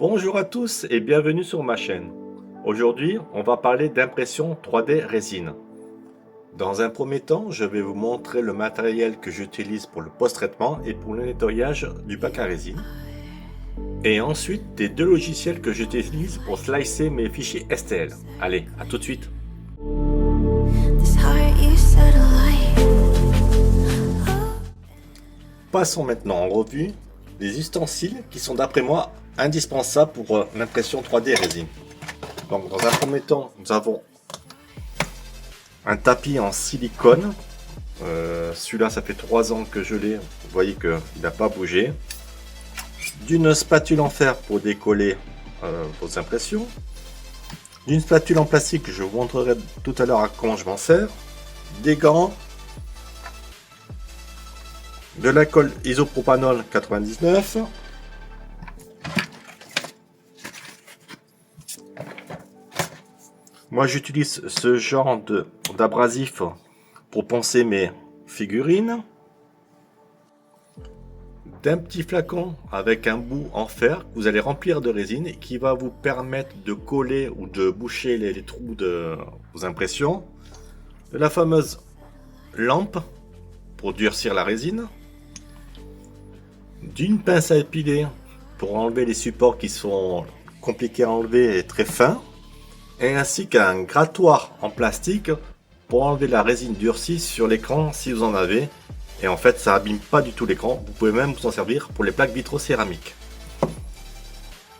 Bonjour à tous et bienvenue sur ma chaîne. Aujourd'hui, on va parler d'impression 3D résine. Dans un premier temps, je vais vous montrer le matériel que j'utilise pour le post-traitement et pour le nettoyage du bac à résine. Et ensuite, des deux logiciels que j'utilise pour slicer mes fichiers STL. Allez, à tout de suite. Passons maintenant en revue les ustensiles qui sont d'après moi indispensables pour l'impression 3D résine. Donc dans un premier temps, nous avons un tapis en silicone. Celui-là, ça fait 3 ans que je l'ai. Vous voyez qu'il n'a pas bougé. D'une spatule en fer pour décoller vos impressions. D'une spatule en plastique, je vous montrerai tout à l'heure comment je m'en sers. Des gants. De la colle isopropanol 99. Moi j'utilise ce genre d'abrasif pour poncer mes figurines. D'un petit flacon avec un bout en fer que vous allez remplir de résine et qui va vous permettre de coller ou de boucher les trous de vos impressions. De la fameuse lampe pour durcir la résine. D'une pince à épiler pour enlever les supports qui sont compliqués à enlever et très fins, et ainsi qu'un grattoir en plastique pour enlever la résine durcie sur l'écran si vous en avez. Et en fait, ça abîme pas du tout l'écran. Vous pouvez même vous en servir pour les plaques vitrocéramiques.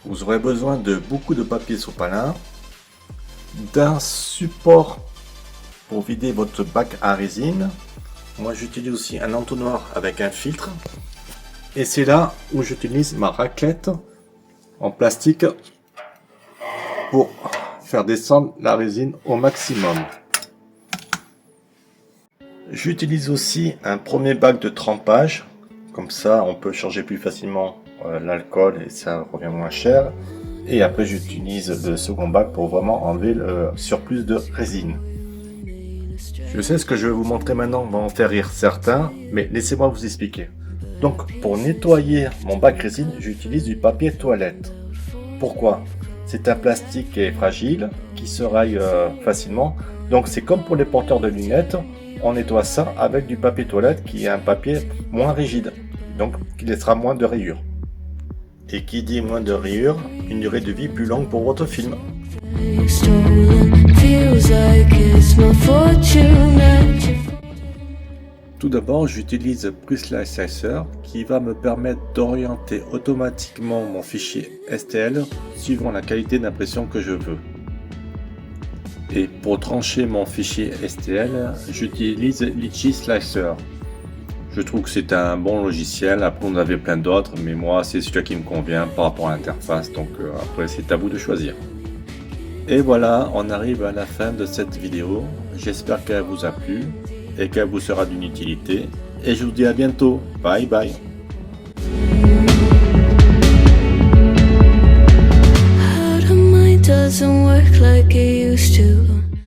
Vous aurez besoin de beaucoup de papier sopalin, d'un support pour vider votre bac à résine. Moi, j'utilise aussi un entonnoir avec un filtre. Et c'est là où j'utilise ma raclette en plastique pour faire descendre la résine au maximum. J'utilise aussi un premier bac de trempage. Comme ça, on peut changer plus facilement l'alcool et ça revient moins cher. Et après, j'utilise le second bac pour vraiment enlever le surplus de résine. Je sais ce que je vais vous montrer maintenant va en faire rire certains, mais laissez-moi vous expliquer. Donc pour nettoyer mon bac résine, j'utilise du papier toilette. Pourquoi? C'est un plastique qui est fragile, qui se raille facilement. Donc c'est comme pour les porteurs de lunettes, on nettoie ça avec du papier toilette qui est un papier moins rigide, donc qui laissera moins de rayures. Et qui dit moins de rayures, une durée de vie plus longue pour votre film. Tout d'abord, j'utilise Preslicer qui va me permettre d'orienter automatiquement mon fichier STL suivant la qualité d'impression que je veux. Et pour trancher mon fichier STL, j'utilise Litchi Slicer. Je trouve que c'est un bon logiciel, après on avait plein d'autres, mais moi c'est celui qui me convient par rapport à l'interface, donc après c'est à vous de choisir. Et voilà, on arrive à la fin de cette vidéo, j'espère qu'elle vous a plu et qu'elle vous sera d'une utilité. Et je vous dis à bientôt. Bye bye. Doesn't work like it used to.